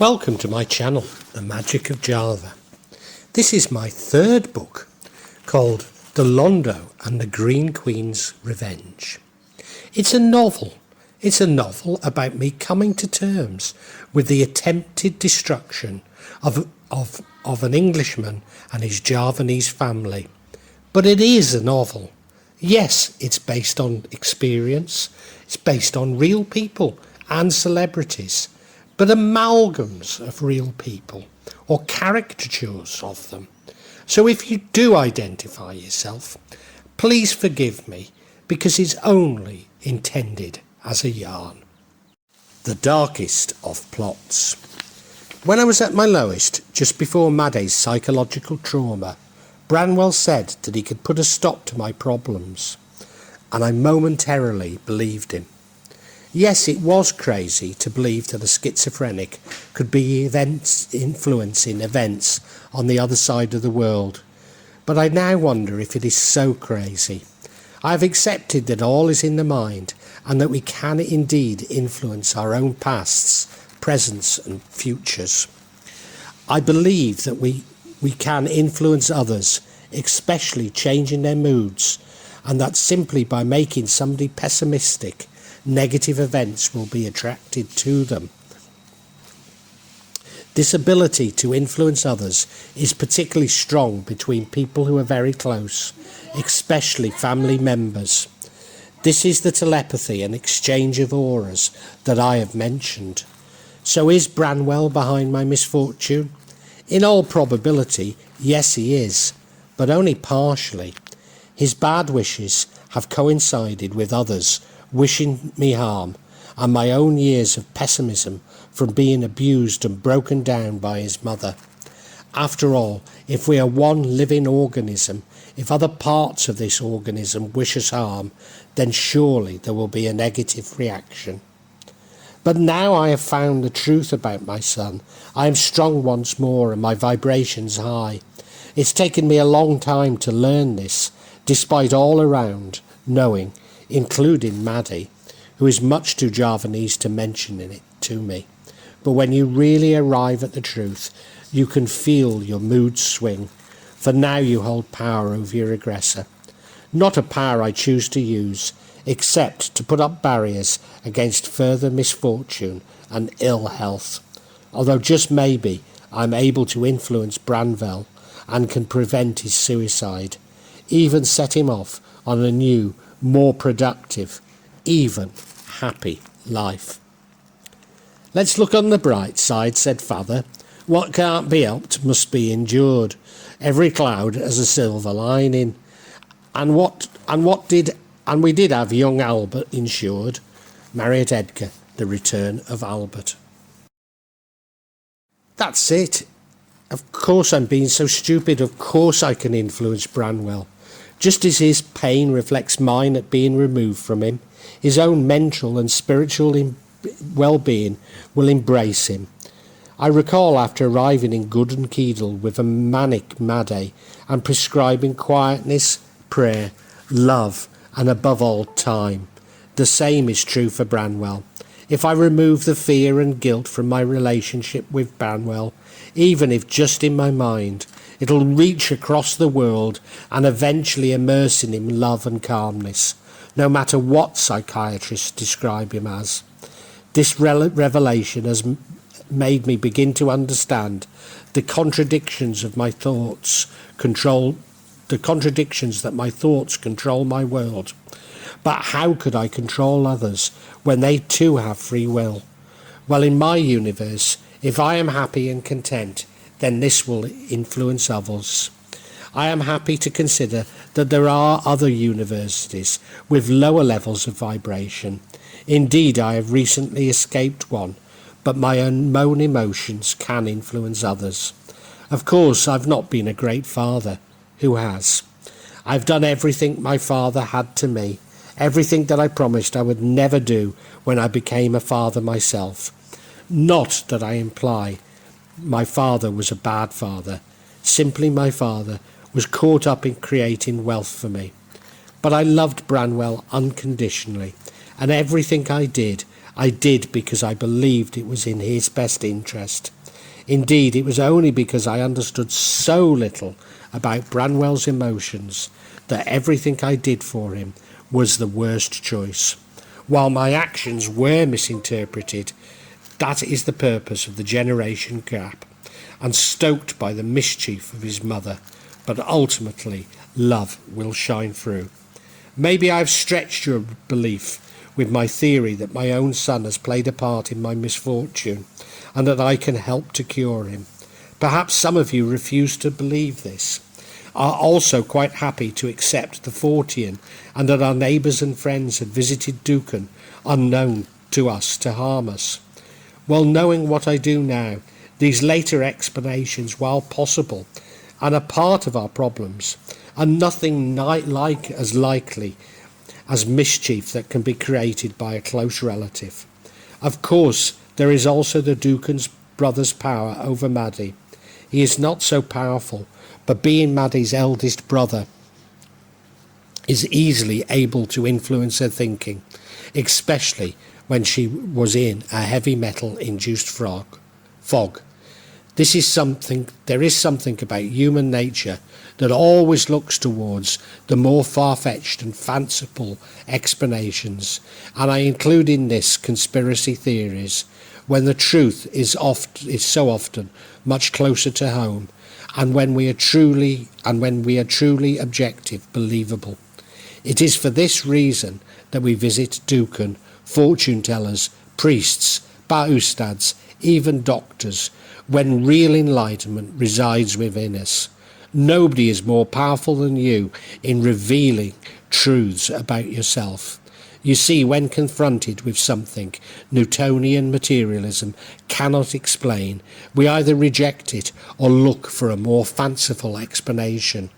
Welcome to my channel, The Magic of Java. This is my third book called The Londo and the Green Queen's Revenge. It's a novel. It's a novel about me coming to terms with the attempted destruction of an Englishman and his Javanese family. But it is a novel. Yes, it's based on experience. It's based on real people and celebrities, but amalgams of real people or caricatures of them. So if you do identify yourself, please forgive me, because it's only intended as a yarn. The darkest of plots. When I was at my lowest, just before Maddie's psychological trauma, Branwell said that he could put a stop to my problems, and I momentarily believed him. Yes, it was crazy to believe that a schizophrenic could be influencing events on the other side of the world, but I now wonder if it is so crazy. I have accepted that all is in the mind, and that we can indeed influence our own pasts, presents and futures. I believe that we can influence others, especially changing their moods, and that simply by making somebody pessimistic, negative events will be attracted to them. This ability to influence others is particularly strong between people who are very close, especially family members. This is the telepathy and exchange of auras that I have mentioned. So is Branwell behind my misfortune? In all probability, yes, he is, but only partially. His bad wishes have coincided with others wishing me harm, and my own years of pessimism from being abused and broken down by his mother. After all, if we are one living organism, if other parts of this organism wish us harm, then surely there will be a negative reaction. But now I have found the truth about my son. I am strong once more and my vibrations high. It's taken me a long time to learn this, despite all around knowing, including Maddie, who is much too Javanese to mention it to me. But when you really arrive at the truth, you can feel your mood swing, for now you hold power over your aggressor. Not a power I choose to use, except to put up barriers against further misfortune and ill health. Although just maybe I'm able to influence Branwell and can prevent his suicide, even set him off on a new, more productive, even happy life. Let's look on the bright side, said Father. What can't be helped must be endured. Every cloud has a silver lining. And we did have young Albert insured. Marriott Edgar, The Return of Albert. That's it. Of course I'm being so stupid. Of course I can influence Branwell. Just as his pain reflects mine at being removed from him, his own mental and spiritual well-being will embrace him. I recall after arriving in Gooden Keedle with a manic Maddie and prescribing quietness, prayer, love, and above all time. The same is true for Branwell. If I remove the fear and guilt from my relationship with Branwell, even if just in my mind, it'll reach across the world and eventually immerse him in love and calmness, no matter what psychiatrists describe him as. This revelation has made me begin to understand the contradictions that my thoughts control my world. But how could I control others when they too have free will? Well, in my universe, if I am happy and content, then this will influence others. I am happy to consider that there are other universities with lower levels of vibration. Indeed, I have recently escaped one, but my own emotions can influence others. Of course, I've not been a great father. Who has? I've done everything my father had to me, everything that I promised I would never do when I became a father myself. Not that I imply my father was a bad father. Simply my father was caught up in creating wealth for me. But I loved Branwell unconditionally, and everything I did, I did because I believed it was in his best interest. Indeed, it was only because I understood so little about Branwell's emotions that everything I did for him was the worst choice. While my actions were misinterpreted, that is the purpose of the generation gap, and stoked by the mischief of his mother, but ultimately love will shine through. Maybe I've stretched your belief with my theory that my own son has played a part in my misfortune and that I can help to cure him. Perhaps some of you refuse to believe this, are also quite happy to accept the Fortean and that our neighbours and friends had visited Ducan unknown to us to harm us. Well, knowing what I do now, these later explanations, while possible and a part of our problems, are nothing like as likely as mischief that can be created by a close relative. Of course, there is also the Ducan's brother's power over Maddie. He is not so powerful, but being Maddie's eldest brother is easily able to influence her thinking, especially when she was in a heavy metal induced fog. There is something about human nature that always looks towards the more far-fetched and fanciful explanations, and I include in this conspiracy theories, when the truth is so often much closer to home, and when we are truly objective, believable. It is for this reason that we visit Ducan, fortune tellers, priests, baustads, even doctors, when real enlightenment resides within us. Nobody is more powerful than you in revealing truths about yourself. You see, when confronted with something Newtonian materialism cannot explain, we either reject it or look for a more fanciful explanation.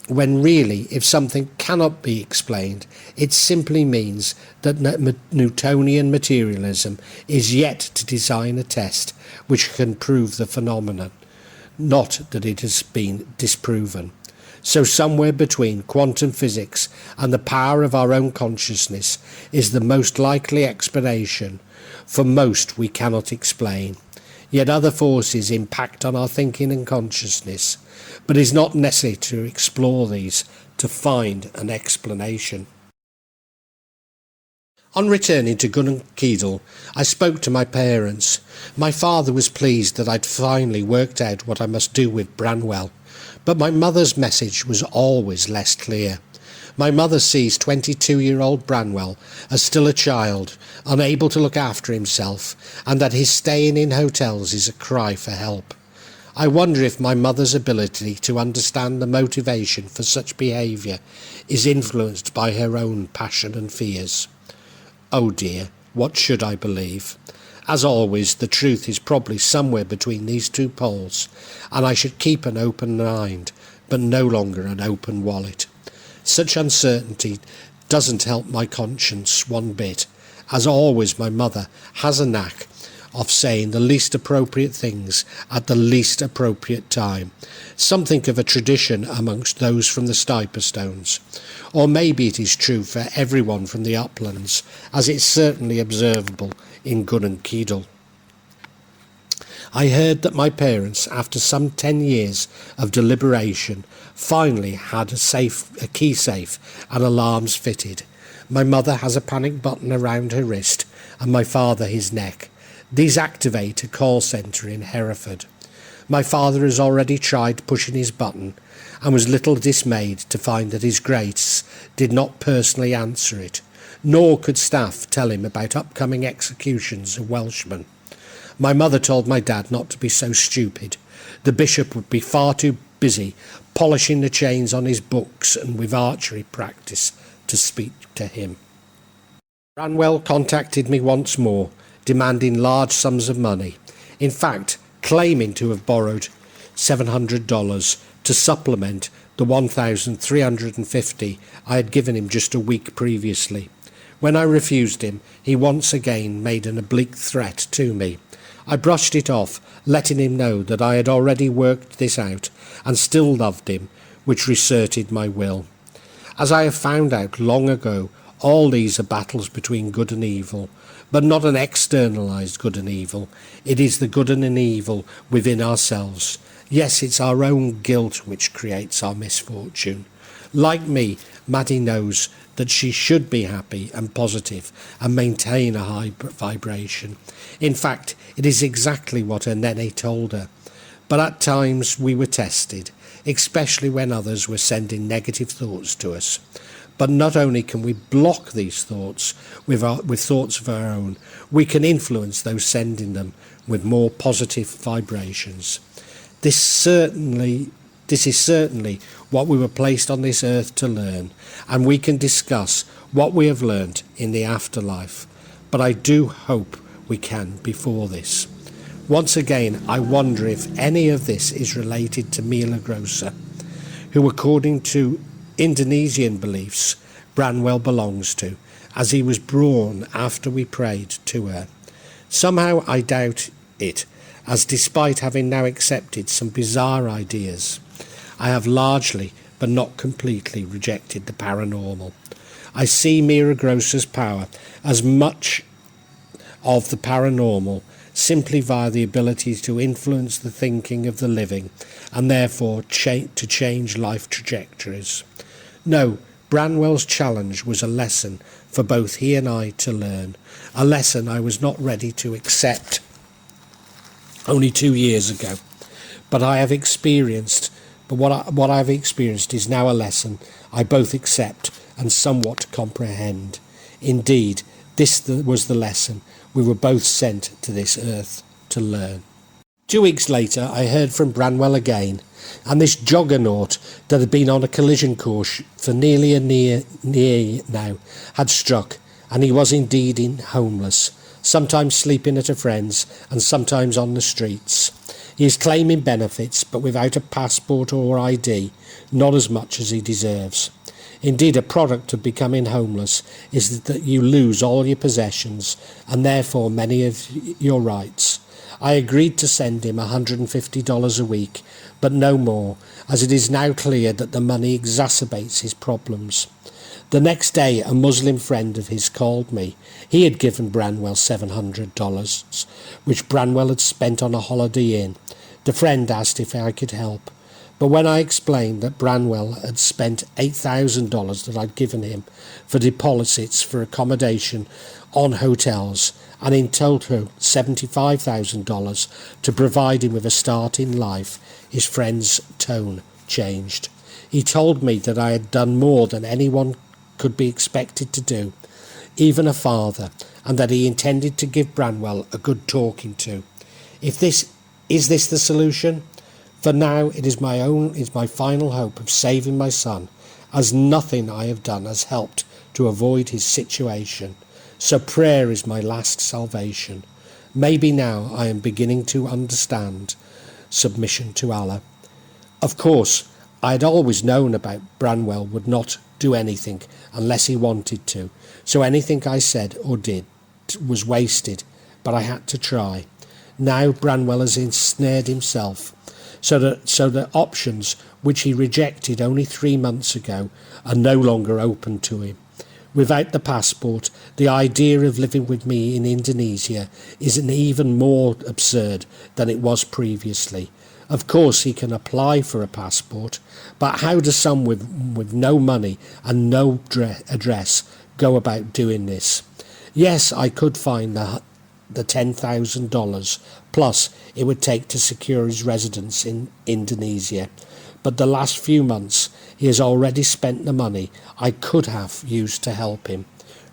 When really, if something cannot be explained, it simply means that Newtonian materialism is yet to design a test which can prove the phenomenon, not that it has been disproven. So somewhere between quantum physics and the power of our own consciousness is the most likely explanation. For most we cannot explain. Yet other forces impact on our thinking and consciousness, but it is not necessary to explore these to find an explanation. On returning to Gunnan I spoke to my parents. My father was pleased that I'd finally worked out what I must do with Branwell, but my mother's message was always less clear. My mother sees 22-year-old Branwell as still a child, unable to look after himself, and that his staying in hotels is a cry for help. I wonder if my mother's ability to understand the motivation for such behaviour is influenced by her own passion and fears. Oh dear, what should I believe? As always, the truth is probably somewhere between these two poles, and I should keep an open mind, but no longer an open wallet. Such uncertainty doesn't help my conscience one bit. As always, my mother has a knack of saying the least appropriate things at the least appropriate time, something of a tradition amongst those from the Stiperstones. Or maybe it is true for everyone from the uplands, as it's certainly observable in Gunnan. I heard that my parents, after some 10 years of deliberation, finally had a key safe and alarms fitted. My mother has a panic button around her wrist and my father his neck. These activate a call centre in Hereford. My father has already tried pushing his button and was little dismayed to find that His Grace did not personally answer it, nor could staff tell him about upcoming executions of Welshmen. My mother told my dad not to be so stupid. The bishop would be far too busy polishing the chains on his books and with archery practice to speak to him. Branwell contacted me once more, demanding large sums of money. In fact, claiming to have borrowed $700 to supplement the $1,350 I had given him just a week previously. When I refused him, he once again made an oblique threat to me. I brushed it off, letting him know that I had already worked this out and still loved him, which reasserted my will. As I have found out long ago, All these are battles between good and evil, but not an externalized good and evil. It is the good and an evil within ourselves. Yes, it's our own guilt which creates our misfortune. Like me, Maddie knows that she should be happy and positive and maintain a high vibration. In fact, it is exactly what her nene told her. But at times we were tested, especially when others were sending negative thoughts to us. But not only can we block these thoughts with thoughts of our own, we can influence those sending them with more positive vibrations. This is certainly what we were placed on this earth to learn, and we can discuss what we have learned in the afterlife. But I do hope we can before this. Once again, I wonder if any of this is related to Milagrosa, who, according to Indonesian beliefs, Branwell belongs to, as he was born after we prayed to her. Somehow I doubt it, as despite having now accepted some bizarre ideas, I have largely, but not completely, rejected the paranormal. I see Milagrosa's power as much of the paranormal simply via the ability to influence the thinking of the living and therefore to change life trajectories. No, Branwell's challenge was a lesson for both he and I to learn, a lesson I was not ready to accept only 2 years ago. But what I've experienced is now a lesson I both accept and somewhat comprehend. Indeed, this was the lesson we were both sent to this earth to learn. 2 weeks later, I heard from Branwell again, and this juggernaut that had been on a collision course for nearly a year now had struck, and he was indeed homeless, sometimes sleeping at a friend's and sometimes on the streets. He is claiming benefits, but without a passport or ID, not as much as he deserves. Indeed, a product of becoming homeless is that you lose all your possessions and therefore many of your rights. I agreed to send him $150 a week, but no more, as it is now clear that the money exacerbates his problems. The next day, a Muslim friend of his called me. He had given Branwell $700, which Branwell had spent on a Holiday Inn. The friend asked if I could help, but when I explained that Branwell had spent $8,000 that I'd given him for deposits for accommodation on hotels, and in total $75,000 to provide him with a start in life, his friend's tone changed. He told me that I had done more than anyone could be expected to do, even a father, and that he intended to give Branwell a good talking to. Is this the solution? For now, it is my final hope of saving my son, as nothing I have done has helped to avoid his situation. So prayer is my last salvation. Maybe now I am beginning to understand submission to Allah. Of course, I had always known about Branwell would not do anything unless he wanted to, so anything I said or did was wasted, but I had to try. Now Branwell has ensnared himself, so that options which he rejected only 3 months ago are no longer open to him. Without the passport, the idea of living with me in Indonesia is even more absurd than it was previously. Of course, he can apply for a passport, but how does someone with no money and no address go about doing this? Yes, I could find the $10,000 plus it would take to secure his residence in Indonesia, but the last few months he has already spent the money I could have used to help him.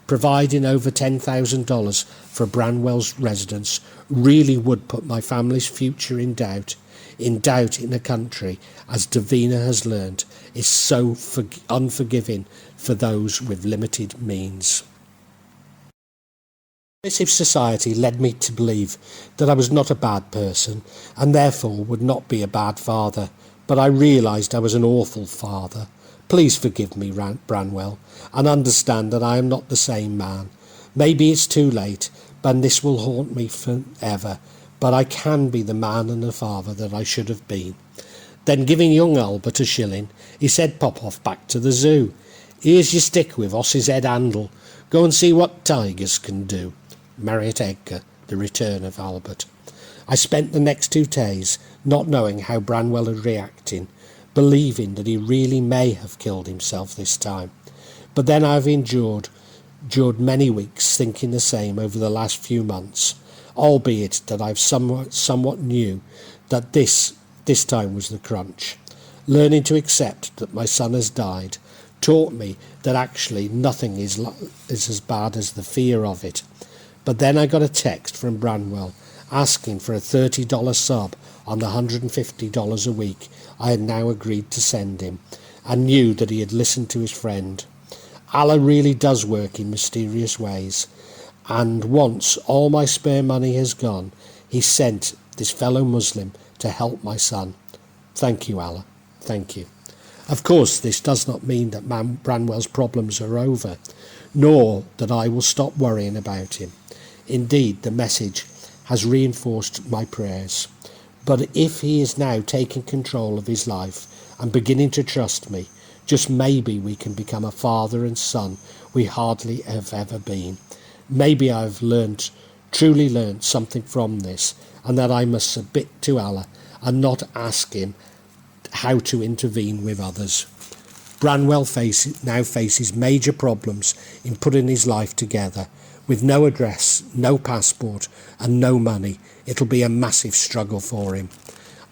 Providing over $10,000 for Branwell's residence really would put my family's future in doubt in a country, as Davina has learned, is so unforgiving for those with limited means. Submissive society led me to believe that I was not a bad person and therefore would not be a bad father, but I realised I was an awful father. Please forgive me, Branwell, and understand that I am not the same man. Maybe it's too late, but this will haunt me forever, but I can be the man and the father that I should have been. Then, giving young Albert a shilling, he said pop off back to the zoo. Here's your stick with Oss's head handle. Go and see what tigers can do. Marriott Edgar, The Return of Albert. I spent the next 2 days not knowing how Branwell had reacted, believing that he really may have killed himself this time. But then I've endured many weeks thinking the same over the last few months, albeit that I've somewhat knew that this time was the crunch. Learning to accept that my son has died taught me that actually nothing is as bad as the fear of it. But then I got a text from Branwell asking for a $30 sub on the $150 a week I had now agreed to send him, and knew that he had listened to his friend. Allah really does work in mysterious ways, and once all my spare money has gone, he sent this fellow Muslim to help my son. Thank you, Allah. Thank you. Of course, this does not mean that Branwell's problems are over, nor that I will stop worrying about him. Indeed, the message has reinforced my prayers. But if he is now taking control of his life and beginning to trust me, just maybe we can become a father and son we hardly have ever been. Maybe I've truly learned something from this, and that I must submit to Allah and not ask him how to intervene with others. Branwell now faces major problems in putting his life together. With no address, no passport and no money, it'll be a massive struggle for him.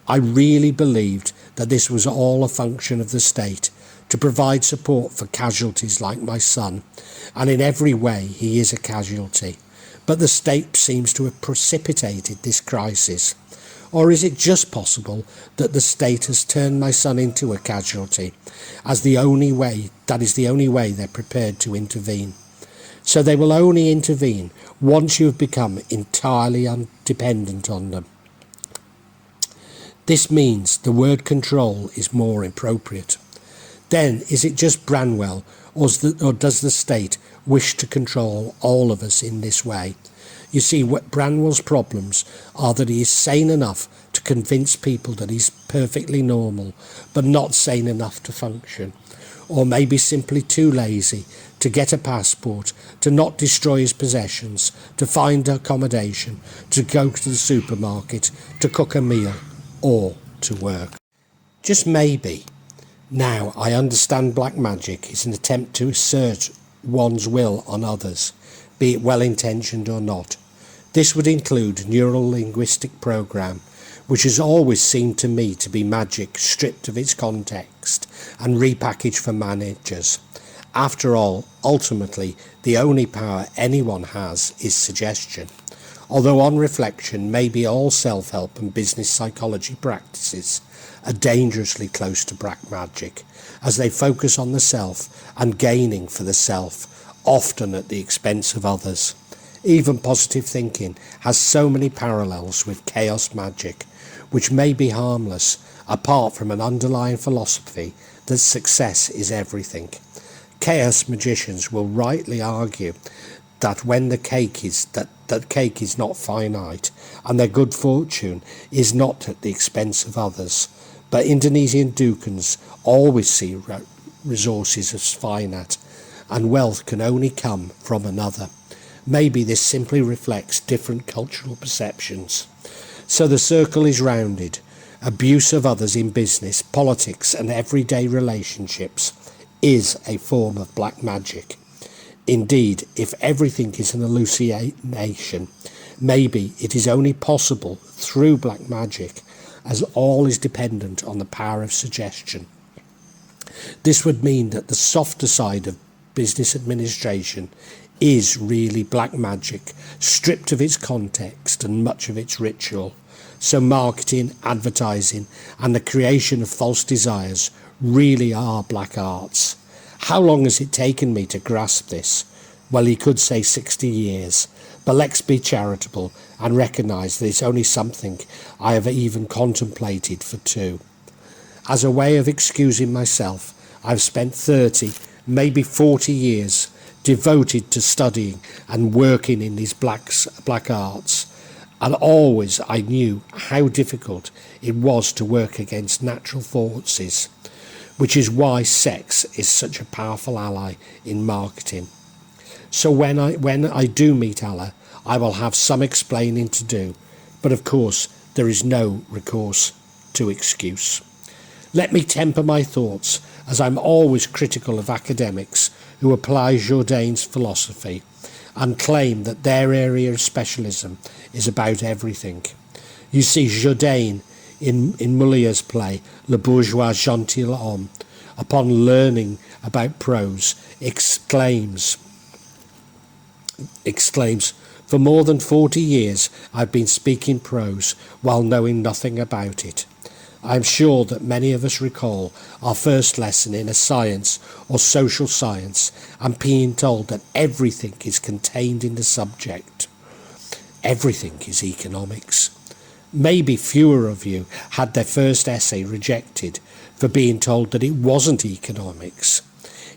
I really believed that this was all a function of the state, to provide support for casualties like my son, and in every way he is a casualty. But the state seems to have precipitated this crisis. Or is it just possible that the state has turned my son into a casualty, as the only way they're prepared to intervene? So they will only intervene once you have become entirely dependent on them. This means the word control is more appropriate. Then is it just Branwell, or does the state wish to control all of us in this way? You see, what Branwell's problems are that he is sane enough to convince people that he's perfectly normal, but not sane enough to function. Or maybe simply too lazy to get a passport, to not destroy his possessions, to find accommodation, to go to the supermarket, to cook a meal, or to work. Just maybe. Now I understand black magic is an attempt to assert one's will on others, be it well-intentioned or not. This would include neuro-linguistic program, which has always seemed to me to be magic stripped of its context and repackaged for managers. After all, ultimately, the only power anyone has is suggestion. Although on reflection, maybe all self-help and business psychology practices are dangerously close to black magic, as they focus on the self and gaining for the self, often at the expense of others. Even positive thinking has so many parallels with chaos magic, which may be harmless, apart from an underlying philosophy that success is everything. Chaos magicians will rightly argue that when the cake is not finite, and their good fortune is not at the expense of others. But Indonesian dukans always see resources as finite, and wealth can only come from another. Maybe this simply reflects different cultural perceptions. So the circle is rounded. Abuse of others in business, politics and everyday relationships is a form of black magic. Indeed, if everything is an hallucination, maybe it is only possible through black magic, as all is dependent on the power of suggestion. This would mean that the softer side of business administration is really black magic, stripped of its context and much of its ritual. So marketing, advertising and the creation of false desires really are black arts. How long has it taken me to grasp this? Well, he could say 60 years, but let's be charitable and recognise that it's only something I have even contemplated for 2. As a way of excusing myself, I've spent 30, maybe 40 years devoted to studying and working in these black arts, and always I knew how difficult it was to work against natural forces. which is why sex is such a powerful ally in marketing. So when I do meet Allah, I will have some explaining to do, but of course there is no recourse to excuse. Let me temper my thoughts, as I'm always critical of academics who apply Jourdain's philosophy and claim that their area of specialism is about everything. You see, Jourdain in Molière's play Le Bourgeois Gentilhomme, upon learning about prose, exclaims, "For more than 40 years I've been speaking prose while knowing nothing about it." I'm sure that many of us recall our first lesson in a science or social science and being told that everything is contained in the subject. Everything is economics. Maybe fewer of you had their first essay rejected for being told that it wasn't economics.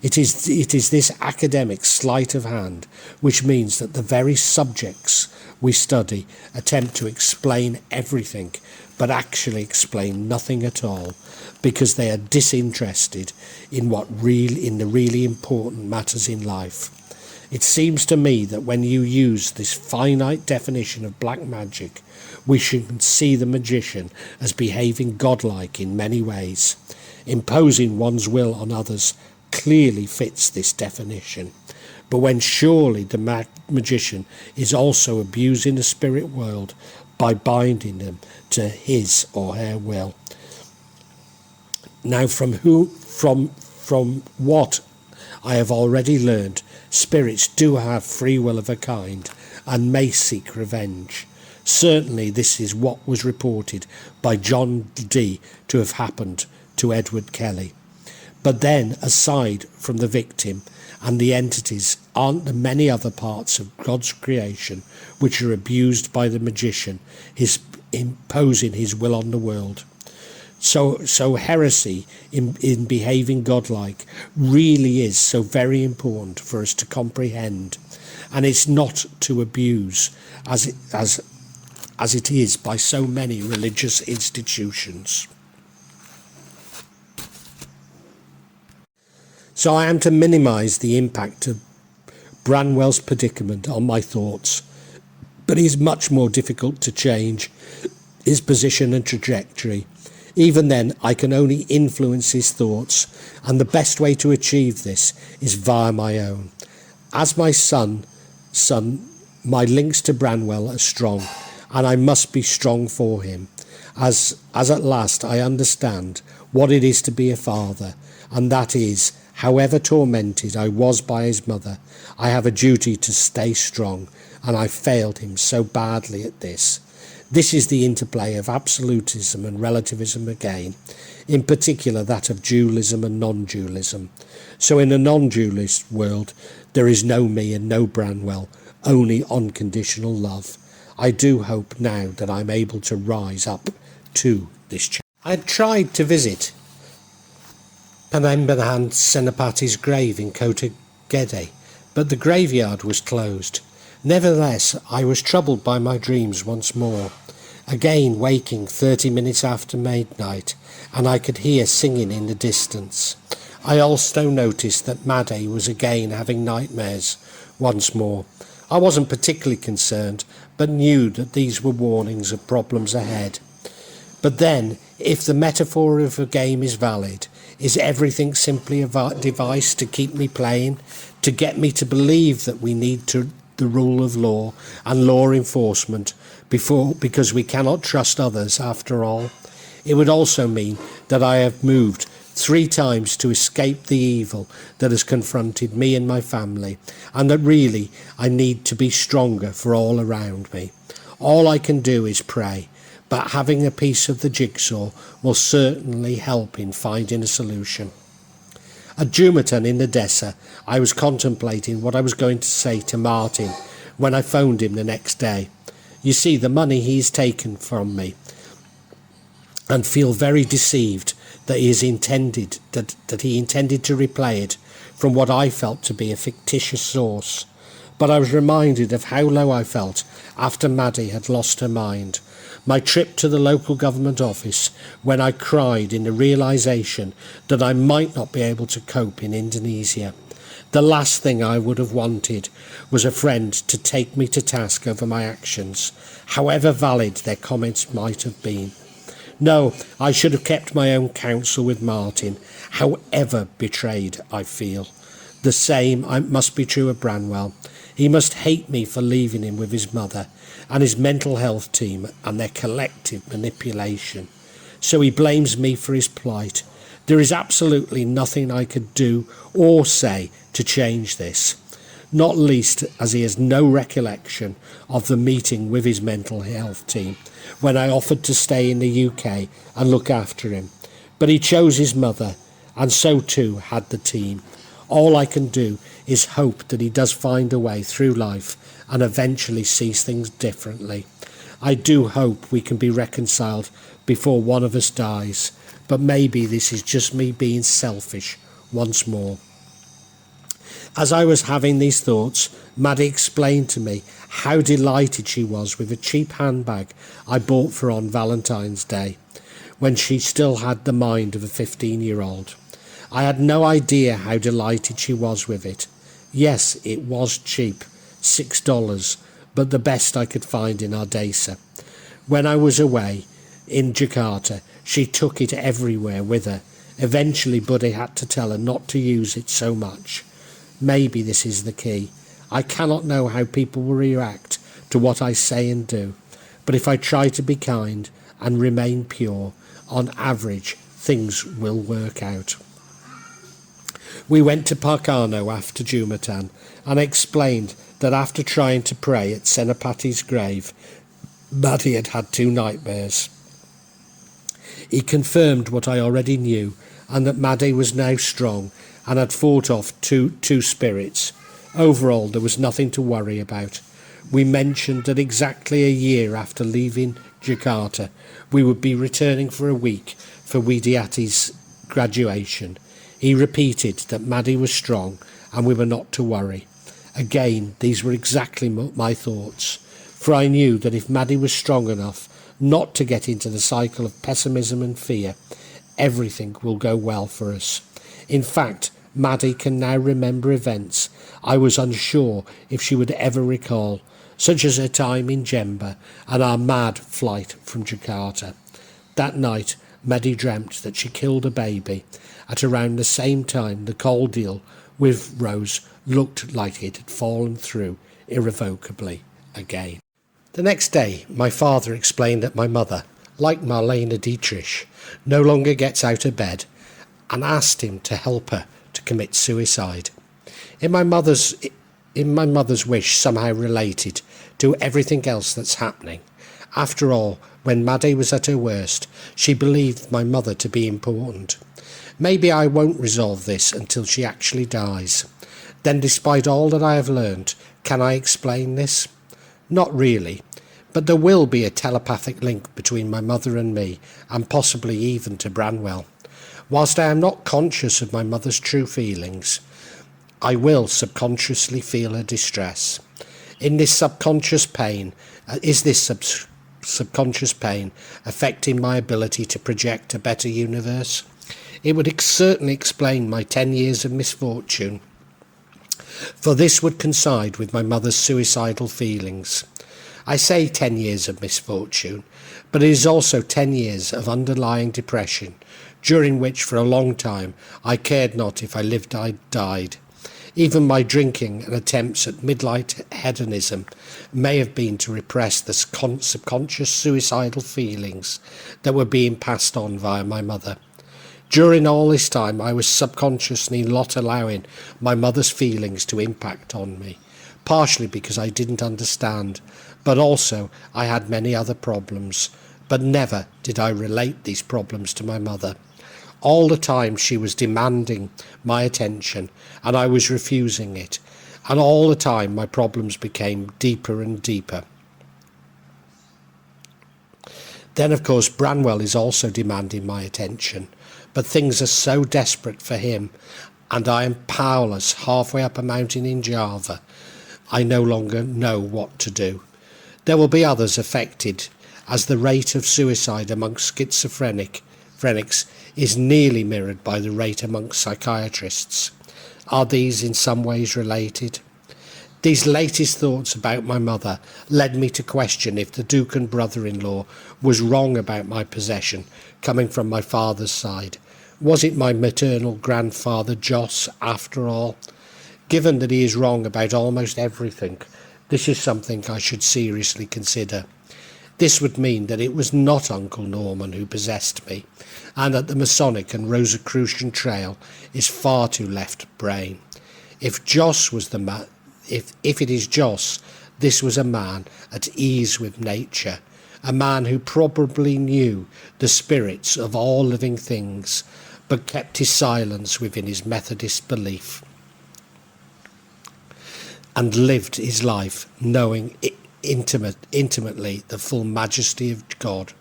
It is this academic sleight of hand which means that the very subjects we study attempt to explain everything but actually explain nothing at all, because they are disinterested in the really important matters in life. It seems to me that when you use this finite definition of black magic, we should see the magician as behaving godlike in many ways. Imposing one's will on others clearly fits this definition. But when surely the magician is also abusing the spirit world by binding them to his or her will. Now, from what I have already learned, spirits do have free will of a kind and may seek revenge. Certainly this is what was reported by John Dee to have happened to Edward Kelly. But then, aside from the victim and the entities, aren't there many other parts of God's creation which are abused by the magician, his imposing his will on the world? So heresy in behaving godlike really is so very important for us to comprehend, and it's not to abuse as it is by so many religious institutions. So I am to minimise the impact of Branwell's predicament on my thoughts, but it is much more difficult to change his position and trajectory. Even then, I can only influence his thoughts, and the best way to achieve this is via my own. As my son, my links to Branwell are strong, and I must be strong for him, as at last I understand what it is to be a father, and that is, however tormented I was by his mother, I have a duty to stay strong, and I failed him so badly at this. This is the interplay of absolutism and relativism again, in particular that of dualism and non-dualism. So in a non-dualist world, there is no me and no Branwell, only unconditional love. I do hope now that I'm able to rise up to this challenge. I had tried to visit Panembahan Senapati's grave in Kota Gede, but the graveyard was closed. Nevertheless, I was troubled by my dreams once more, again waking 30 minutes after midnight, and I could hear singing in the distance. I also noticed that Madde was again having nightmares once more. I wasn't particularly concerned, but knew that these were warnings of problems ahead. But then, if the metaphor of a game is valid, is everything simply a device to keep me playing, to get me to believe that we need the rule of law and law enforcement because we cannot trust others after all? It would also mean that I have moved 3 times to escape the evil that has confronted me and my family, and that really I need to be stronger for all around me. All I can do is pray, but having a piece of the jigsaw will certainly help in finding a solution. At Jumatan in Odessa, I was contemplating what I was going to say to Martin when I phoned him the next day. You see, the money he's taken from me, and feel very deceived that he intended to replay it from what I felt to be a fictitious source. But I was reminded of how low I felt after Maddie had lost her mind. My trip to the local government office, when I cried in the realisation that I might not be able to cope in Indonesia. The last thing I would have wanted was a friend to take me to task over my actions, however valid their comments might have been. No, I should have kept my own counsel with Martin, however betrayed I feel. The same must be true of Branwell. He must hate me for leaving him with his mother and his mental health team and their collective manipulation. So he blames me for his plight. There is absolutely nothing I could do or say to change this, not least as he has no recollection of the meeting with his mental health team when I offered to stay in the UK and look after him. But he chose his mother, and so too had the team. All I can do is hope that he does find a way through life and eventually sees things differently. I do hope we can be reconciled before one of us dies, but maybe this is just me being selfish once more. As I was having these thoughts, Maddie explained to me how delighted she was with a cheap handbag I bought for on Valentine's Day, when she still had the mind of a 15-year-old. I had no idea how delighted she was with it. Yes, it was cheap, $6, but the best I could find in Ardesa. When I was away in Jakarta, she took it everywhere with her. Eventually, Buddy had to tell her not to use it so much. Maybe this is the key. I cannot know how people will react to what I say and do, but if I try to be kind and remain pure, on average, things will work out. We went to Parkano after Jumatan, and I explained that after trying to pray at Senapati's grave, Maddie had had 2 nightmares. He confirmed what I already knew, and that Maddie was now strong and had fought off two spirits. Overall, there was nothing to worry about. We mentioned that exactly a year after leaving Jakarta, we would be returning for a week for Widiati's graduation. He repeated that Maddie was strong and we were not to worry. Again, these were exactly my thoughts, for I knew that if Maddie was strong enough not to get into the cycle of pessimism and fear, everything will go well for us. In fact, Maddie can now remember events I was unsure if she would ever recall, such as her time in Jember and our mad flight from Jakarta. That night, Maddie dreamt that she killed a baby at around the same time the coal deal with Rose looked like it had fallen through irrevocably again. The next day, my father explained that my mother, like Marlene Dietrich, no longer gets out of bed, and asked him to help her to commit suicide. In my mother's wish somehow related to everything else that's happening. After all, when Maddie was at her worst, she believed my mother to be important. Maybe I won't resolve this until she actually dies. Then, despite all that I have learned, can I explain this? Not really, but there will be a telepathic link between my mother and me, and possibly even to Branwell. Whilst I am not conscious of my mother's true feelings, I will subconsciously feel her distress. Is this subconscious pain affecting my ability to project a better universe? It would certainly explain my 10 years of misfortune, for this would coincide with my mother's suicidal feelings. I say 10 years of misfortune, but it is also 10 years of underlying depression, during which for a long time I cared not if I lived or died. Even my drinking and attempts at midlife hedonism may have been to repress the subconscious suicidal feelings that were being passed on via my mother. During all this time I was subconsciously not allowing my mother's feelings to impact on me, partially because I didn't understand, but also I had many other problems, but never did I relate these problems to my mother. All the time she was demanding my attention and I was refusing it, and all the time my problems became deeper and deeper. Then of course Branwell is also demanding my attention, but things are so desperate for him and I am powerless halfway up a mountain in Java. I no longer know what to do. There will be others affected as the rate of suicide amongst schizophrenics is nearly mirrored by the rate amongst psychiatrists. Are these in some ways related? These latest thoughts about my mother led me to question if the Duke and brother-in-law was wrong about my possession coming from my father's side. Was it my maternal grandfather Jos after all? Given that he is wrong about almost everything, this is something I should seriously consider. This would mean that it was not Uncle Norman who possessed me, and that the Masonic and Rosicrucian trail is far too left brain. If Jos was the man, if it is Jos, this was a man at ease with nature, a man who probably knew the spirits of all living things, but kept his silence within his Methodist belief, and lived his life knowing intimately the full majesty of God.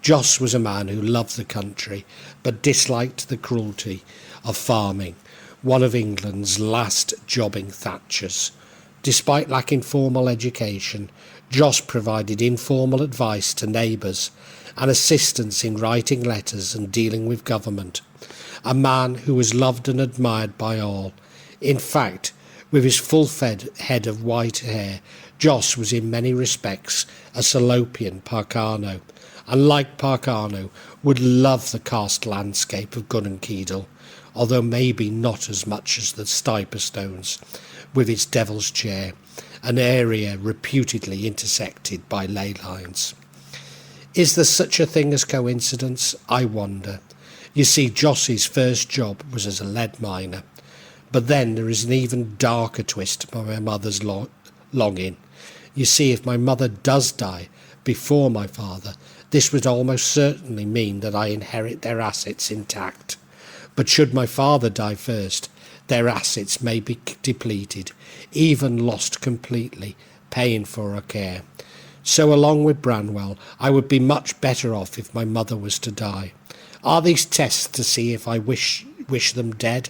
Jos was a man who loved the country, but disliked the cruelty of farming, one of England's last jobbing Thatchers. Despite lacking formal education, Jos provided informal advice to neighbours and assistance in writing letters and dealing with government. A man who was loved and admired by all. In fact, with his full-fed head of white hair, Jos was in many respects a Salopian Parcano, and like Parcano, would love the karst landscape of Gunninkeedle, although maybe not as much as the Stiperstones, with its Devil's Chair, an area reputedly intersected by ley lines. Is there such a thing as coincidence? I wonder. You see, Jos's first job was as a lead miner, but then there is an even darker twist to my mother's longing. You see, if my mother does die before my father, this would almost certainly mean that I inherit their assets intact. But should my father die first, their assets may be depleted, even lost completely, paying for her care. So along with Branwell, I would be much better off if my mother was to die. Are these tests to see if I wish them dead?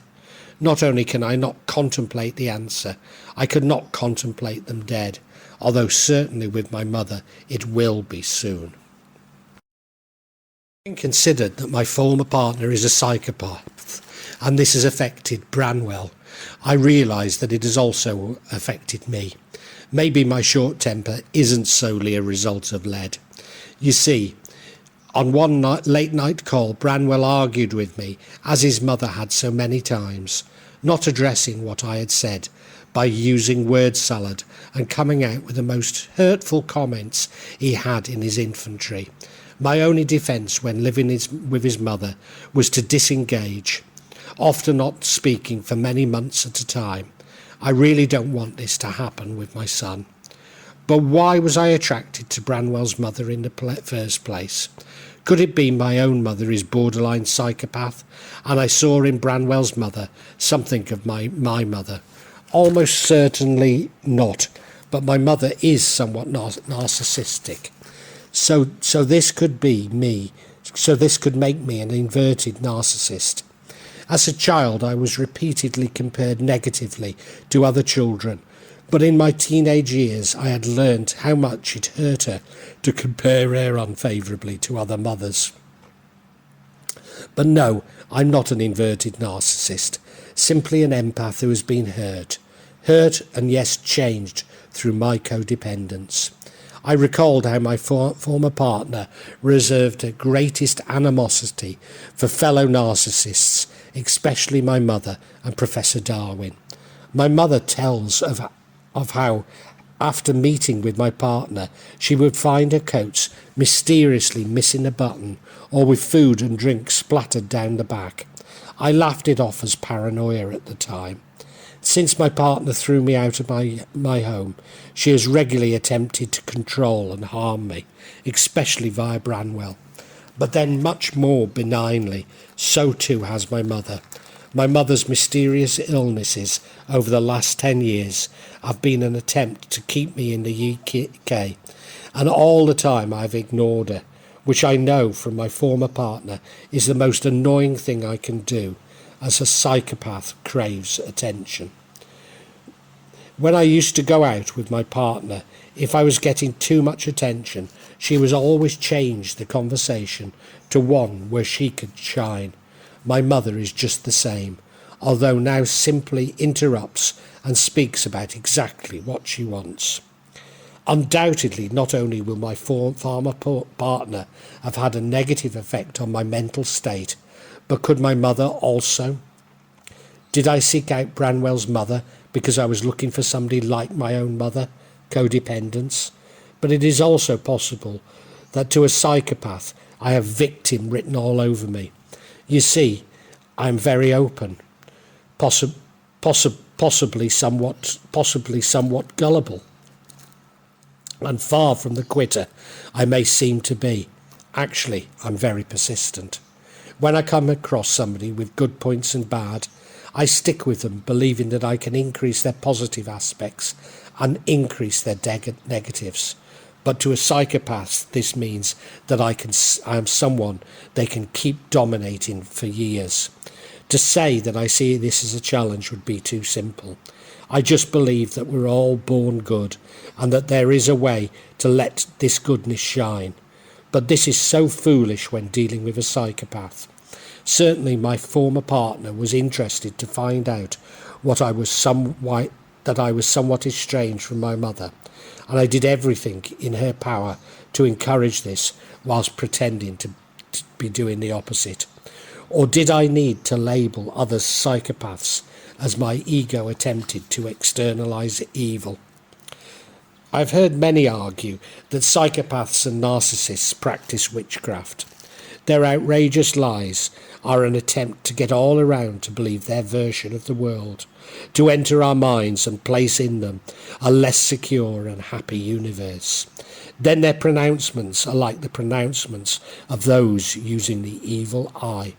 Not only can I not contemplate the answer, I could not contemplate them dead, although certainly with my mother it will be soon. Having considered that my former partner is a psychopath, and this has affected Branwell, I realise that it has also affected me. Maybe my short temper isn't solely a result of lead. You see, on one late night call, Branwell argued with me, as his mother had so many times, not addressing what I had said, by using word salad and coming out with the most hurtful comments he had in his infantry. My only defence when living with his mother was to disengage, often not speaking for many months at a time. I really don't want this to happen with my son. But why was I attracted to Branwell's mother in the first place? Could it be my own mother is borderline psychopath, and I saw in Branwell's mother something of my mother? Almost certainly not, but my mother is somewhat narcissistic. So this could be me. So this could make me an inverted narcissist. As a child, I was repeatedly compared negatively to other children, but in my teenage years I had learnt how much it hurt her to compare her unfavourably to other mothers. But no, I'm not an inverted narcissist, simply an empath who has been hurt and yes, changed through my codependence. I recalled how my former partner reserved her greatest animosity for fellow narcissists, especially my mother and Professor Darwin. My mother tells of how, after meeting with my partner, she would find her coats mysteriously missing a button or with food and drink splattered down the back. I laughed it off as paranoia at the time. Since my partner threw me out of my home, she has regularly attempted to control and harm me, especially via Branwell. But then much more benignly, so too has my mother. My mother's mysterious illnesses over the last 10 years have been an attempt to keep me in the UK, and all the time I've ignored her, which I know from my former partner is the most annoying thing I can do, as a psychopath craves attention. When I used to go out with my partner, if I was getting too much attention, she would always change the conversation to one where she could shine. My mother is just the same, although now simply interrupts and speaks about exactly what she wants. Undoubtedly, not only will my former partner have had a negative effect on my mental state, but could my mother also? Did I seek out Branwell's mother because I was looking for somebody like my own mother? Codependence. But it is also possible that to a psychopath I have victim written all over me. You see, I am very open, possibly somewhat gullible, and far from the quitter I may seem to be. Actually, I'm very persistent. When I come across somebody with good points and bad, I stick with them, believing that I can increase their positive aspects and increase their negatives. But to a psychopath, this means that I am someone they can keep dominating for years. To say that I see this as a challenge would be too simple. I just believe that we're all born good and that there is a way to let this goodness shine. But this is so foolish when dealing with a psychopath. Certainly my former partner was interested to find out that I was somewhat estranged from my mother, and I did everything in her power to encourage this whilst pretending to be doing the opposite. Or did I need to label others psychopaths as my ego attempted to externalize evil? I've heard many argue that psychopaths and narcissists practice witchcraft. Their outrageous lies are an attempt to get all around to believe their version of the world, to enter our minds and place in them a less secure and happy universe. Then their pronouncements are like the pronouncements of those using the evil eye.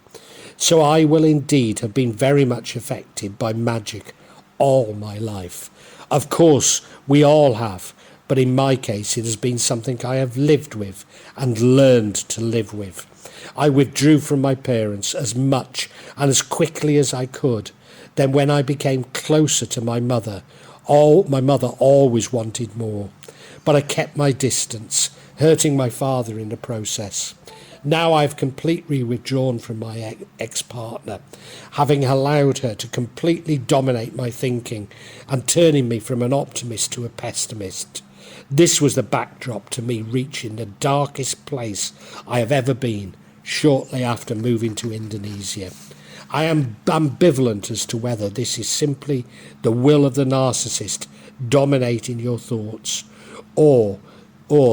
So I will indeed have been very much affected by magic all my life. Of course, we all have, but in my case it has been something I have lived with and learned to live with. I withdrew from my parents as much and as quickly as I could. Then when I became closer to my mother always wanted more. But I kept my distance, hurting my father in the process. Now I've completely withdrawn from my ex-partner, having allowed her to completely dominate my thinking and turning me from an optimist to a pessimist. This was the backdrop to me reaching the darkest place I have ever been, shortly after moving to Indonesia. I am ambivalent as to whether this is simply the will of the narcissist dominating your thoughts, or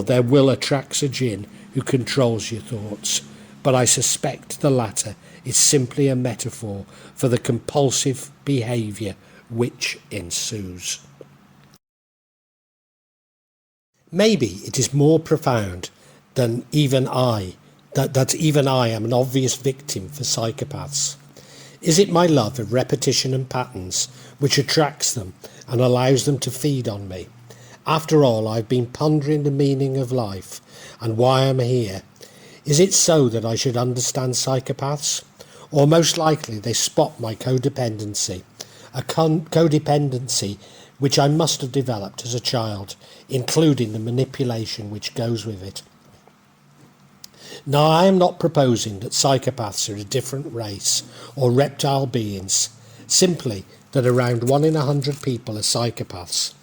their will attracts a jinn who controls your thoughts. But I suspect the latter is simply a metaphor for the compulsive behaviour which ensues. Maybe it is more profound than even I, that even I am an obvious victim for psychopaths. Is it my love of repetition and patterns which attracts them and allows them to feed on me? After all, I've been pondering the meaning of life and why I'm here. Is it so that I should understand psychopaths? Or most likely they spot my codependency, a codependency which I must have developed as a child, including the manipulation which goes with it. Now, I am not proposing that psychopaths are a different race or reptile beings, simply that around 1 in 100 people are psychopaths,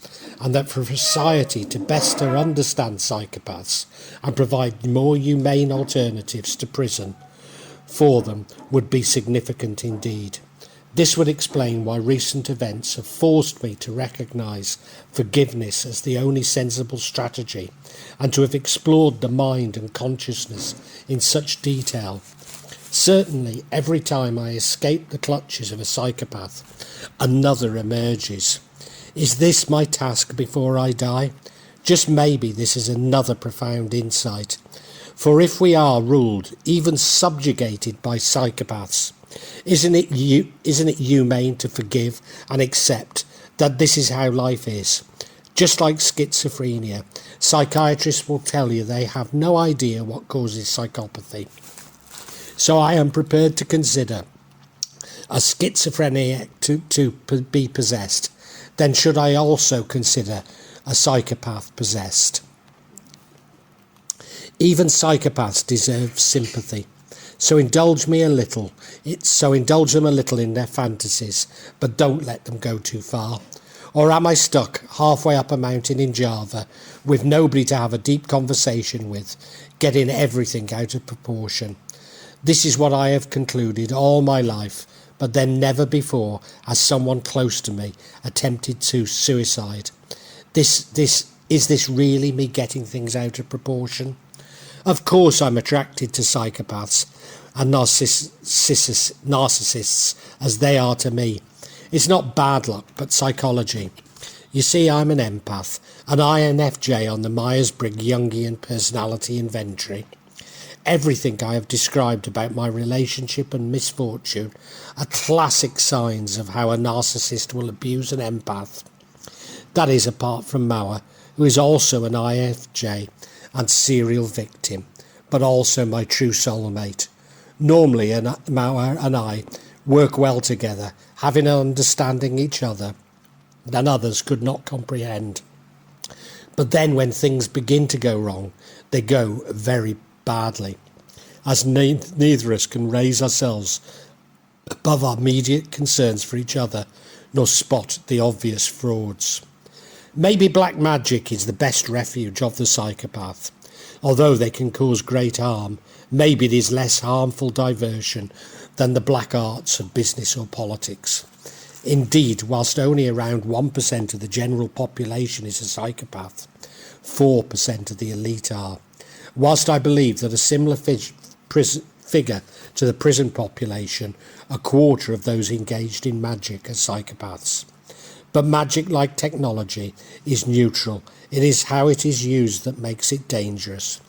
and that for society to better understand psychopaths and provide more humane alternatives to prison for them would be significant indeed. This would explain why recent events have forced me to recognise forgiveness as the only sensible strategy and to have explored the mind and consciousness in such detail. Certainly, every time I escape the clutches of a psychopath, another emerges. Is this my task before I die? Just maybe this is another profound insight. For if we are ruled, even subjugated by psychopaths, isn't it humane to forgive and accept that this is how life is? Just like schizophrenia, psychiatrists will tell you they have no idea what causes psychopathy. So I am prepared to consider a schizophrenic to be possessed. then should I also consider a psychopath possessed? Even psychopaths deserve sympathy. So indulge them a little in their fantasies, but don't let them go too far. Or am I stuck halfway up a mountain in Java with nobody to have a deep conversation with, getting everything out of proportion? This is what I have concluded all my life, but then never before has someone close to me attempted to suicide. Is this really me getting things out of proportion? Of course I'm attracted to psychopaths and narcissists as they are to me. It's not bad luck, but psychology. You see, I'm an empath, an INFJ on the Myers-Briggs Jungian personality inventory. Everything I have described about my relationship and misfortune are classic signs of how a narcissist will abuse an empath. That is, apart from Mauer, who is also an INFJ and serial victim, but also my true soulmate. Normally, Mauer and I work well together, having an understanding each other that others could not comprehend. But then when things begin to go wrong, they go very badly, as neither of us can raise ourselves above our immediate concerns for each other, nor spot the obvious frauds. Maybe black magic is the best refuge of the psychopath. Although they can cause great harm, maybe it is less harmful diversion than the black arts of business or politics. Indeed, whilst only around 1% of the general population is a psychopath, 4% of the elite are. Whilst I believe that a similar figure to the prison population, a quarter of those engaged in magic are psychopaths. But magic, like technology, is neutral. It is how it is used that makes it dangerous.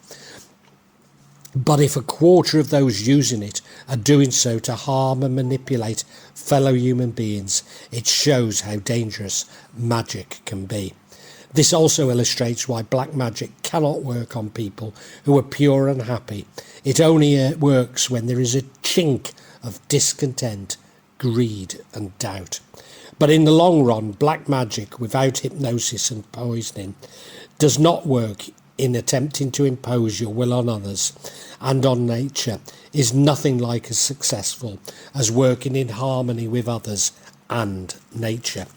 But if a quarter of those using it are doing so to harm and manipulate fellow human beings, it shows how dangerous magic can be. This also illustrates why black magic cannot work on people who are pure and happy. It only works when there is a chink of discontent, greed and doubt. But in the long run, black magic without hypnosis and poisoning does not work in attempting to impose your will on others and on nature, is nothing like as successful as working in harmony with others and nature.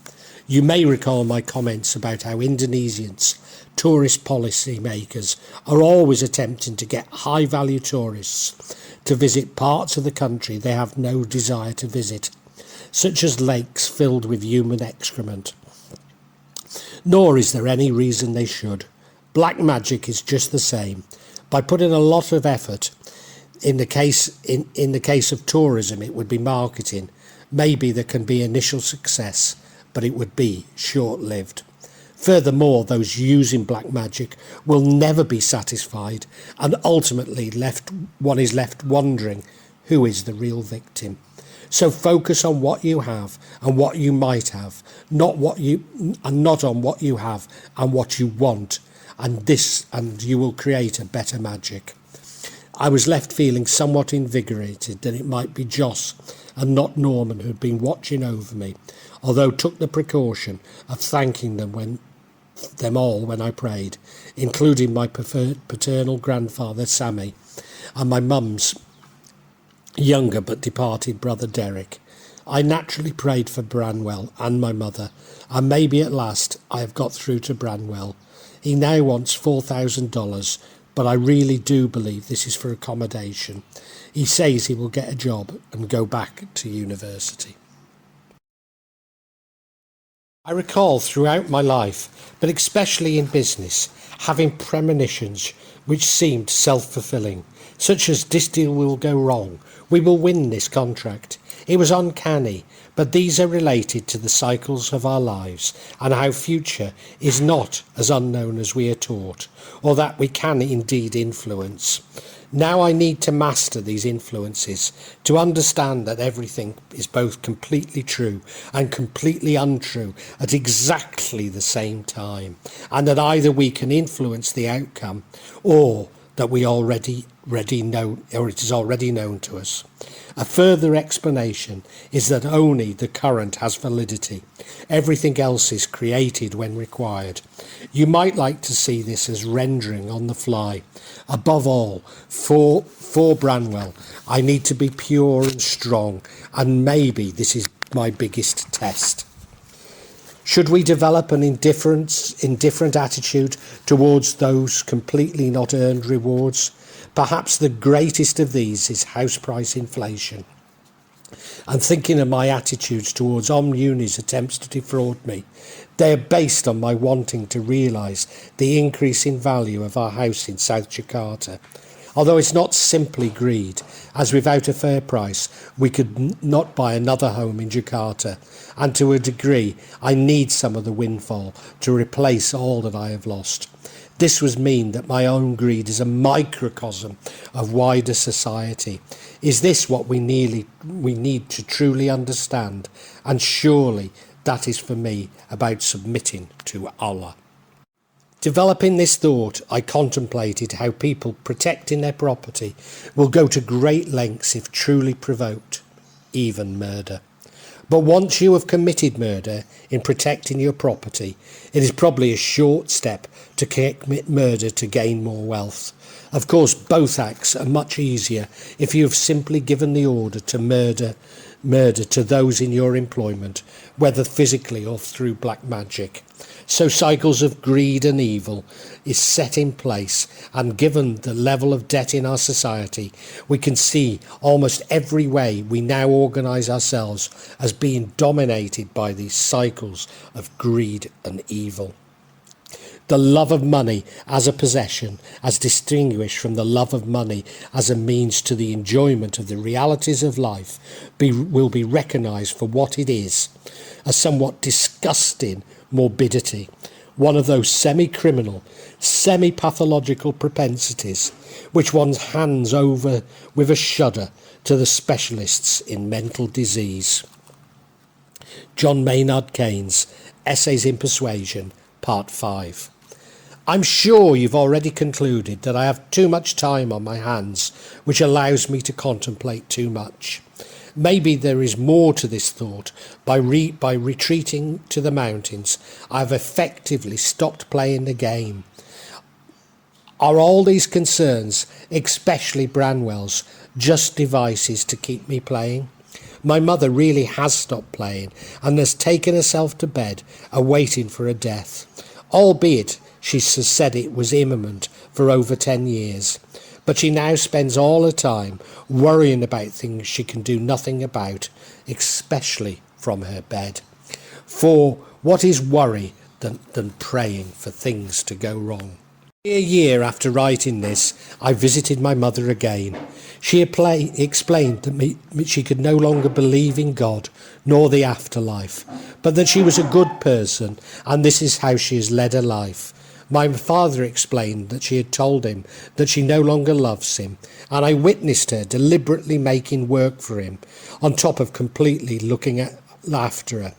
You may recall my comments about how Indonesians, tourist policy makers, are always attempting to get high-value tourists to visit parts of the country they have no desire to visit, such as lakes filled with human excrement. Nor is there any reason they should. Black magic is just the same. By putting a lot of effort, in the case of tourism, it would be marketing. Maybe there can be initial success, but it would be short-lived. Furthermore, those using black magic will never be satisfied, and ultimately one is left wondering who is the real victim. So focus on what you have and what you might have, not on what you have and what you want, and you will create a better magic. I was left feeling somewhat invigorated that it might be Joss and not Norman who'd been watching over me, although took the precaution of thanking them all when I prayed, including my paternal grandfather Sammy and my mum's younger but departed brother Derek. I naturally prayed for Branwell and my mother, and maybe at last I have got through to Branwell. He now wants $4,000, but I really do believe this is for accommodation. He says he will get a job and go back to university. I recall throughout my life, but especially in business, having premonitions which seemed self-fulfilling, such as this deal will go wrong, we will win this contract. It was uncanny, but these are related to the cycles of our lives and how future is not as unknown as we are taught, or that we can indeed influence. Now I need to master these influences to understand that everything is both completely true and completely untrue at exactly the same time, and that either we can influence the outcome or that we already know, or it is already known to us. A further explanation is that only the current has validity. Everything else is created when required. You might like to see this as rendering on the fly. Above all, for Branwell, I need to be pure and strong, and maybe this is my biggest test. Should we develop an indifferent attitude towards those completely not earned rewards? Perhaps the greatest of these is house price inflation. And thinking of my attitudes towards Ommuni's attempts to defraud me, they are based on my wanting to realise the increase in value of our house in South Jakarta. Although it's not simply greed, as without a fair price we could not buy another home in Jakarta, and to a degree I need some of the windfall to replace all that I have lost. This would mean that my own greed is a microcosm of wider society. Is this what we need to truly understand? And surely that is for me about submitting to Allah. Developing this thought, I contemplated how people protecting their property will go to great lengths if truly provoked, even murder. But once you have committed murder in protecting your property, it is probably a short step to commit murder to gain more wealth. Of course, both acts are much easier if you have simply given the order to murder to those in your employment, whether physically or through black magic. So cycles of greed and evil is set in place, and given the level of debt in our society, we can see almost every way we now organise ourselves as being dominated by these cycles of greed and evil. The love of money as a possession, as distinguished from the love of money as a means to the enjoyment of the realities of life, will be recognised for what it is, a somewhat disgusting morbidity, one of those semi-criminal, semi-pathological propensities which one hands over with a shudder to the specialists in mental disease. John Maynard Keynes, Essays in Persuasion, Part 5. I'm sure you've already concluded that I have too much time on my hands, which allows me to contemplate too much. Maybe there is more to this thought. By retreating to the mountains, I've effectively stopped playing the game. Are all these concerns, especially Branwell's, just devices to keep me playing? My mother really has stopped playing and has taken herself to bed, awaiting for a death, albeit she has said it was imminent for over 10 years. But she now spends all her time worrying about things she can do nothing about, especially from her bed. For what is worry than praying for things to go wrong? A year after writing this, I visited my mother again. She explained that she could no longer believe in God nor the afterlife, but that she was a good person, and this is how she has led her life. My father explained that she had told him that she no longer loves him, and I witnessed her deliberately making work for him, on top of completely looking after her.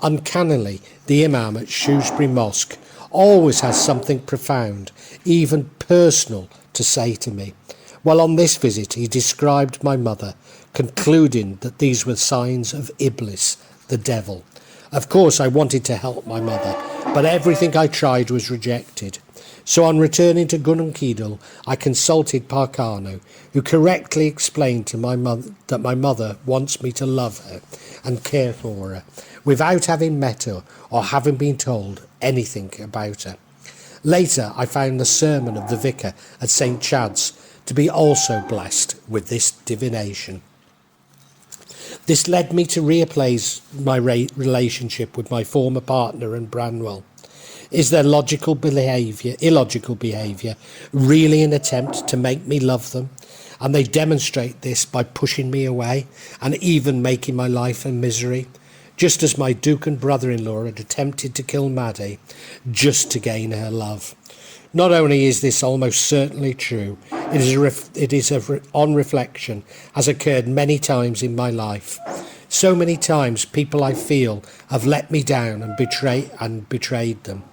Uncannily, the Imam at Shrewsbury Mosque always has something profound, even personal, to say to me. Well, on this visit he described my mother, concluding that these were signs of Iblis, the devil. Of course I wanted to help my mother, but everything I tried was rejected. So on returning to Gunung Kidul, I consulted Parkano, who correctly explained to my mother that my mother wants me to love her and care for her, without having met her or having been told anything about her. Later I found the sermon of the vicar at St. Chad's to be also blessed with this divination. This led me to reappraise my relationship with my former partner and Branwell. Is their illogical behaviour really an attempt to make me love them? And they demonstrate this by pushing me away and even making my life a misery, just as my Duke and brother-in-law had attempted to kill Maddie just to gain her love. Not only is this almost certainly true, on reflection, has occurred many times in my life. So many times people I feel have let me down and betrayed them.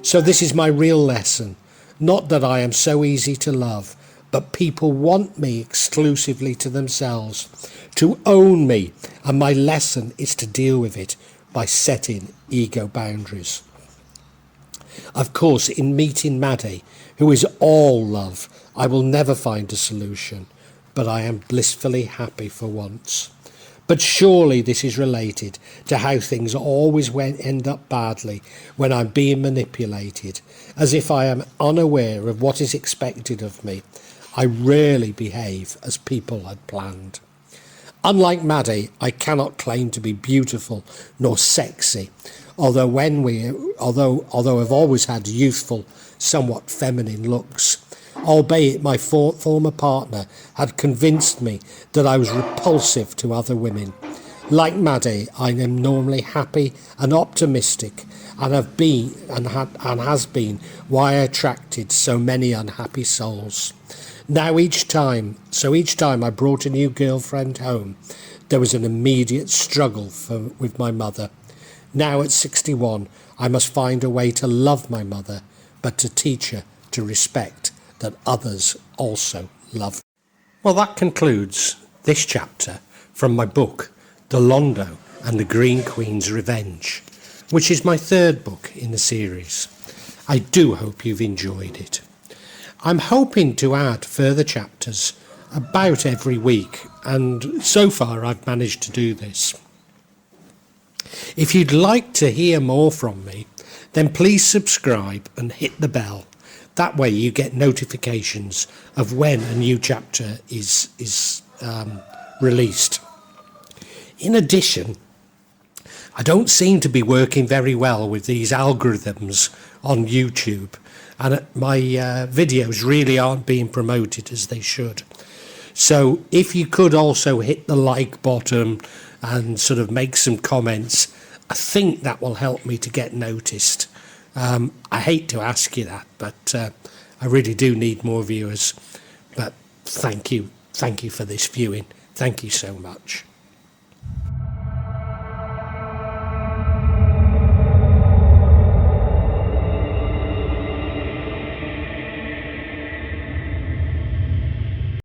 So this is my real lesson. Not that I am so easy to love, but people want me exclusively to themselves, to own me, and my lesson is to deal with it by setting ego boundaries. Of course, in meeting Maddie, who is all love, I will never find a solution, but I am blissfully happy for once. But surely this is related to how things always end up badly when I'm being manipulated, as if I am unaware of what is expected of me. I rarely behave as people had planned. Unlike Maddie, I cannot claim to be beautiful nor sexy, although I've always had youthful, somewhat feminine looks, albeit my former partner had convinced me that I was repulsive to other women. Like Maddie, I am normally happy and optimistic, and have been and has been why I attracted so many unhappy souls. Now each time I brought a new girlfriend home, there was an immediate struggle with my mother. Now at 61, I must find a way to love my mother, but to teach her to respect that others also love. Well, that concludes this chapter from my book, The Londo and the Green Queen's Revenge, which is my third book in the series. I do hope you've enjoyed it. I'm hoping to add further chapters about every week, and so far I've managed to do this. If you'd like to hear more from me, then please subscribe and hit the bell. That way you get notifications of when a new chapter is released. In addition, I don't seem to be working very well with these algorithms on YouTube, and my videos really aren't being promoted as they should. So if you could also hit the like button and sort of make some comments, I think that will help me to get noticed. I hate to ask you that, but I really do need more viewers. But thank you for this viewing. Thank you so much.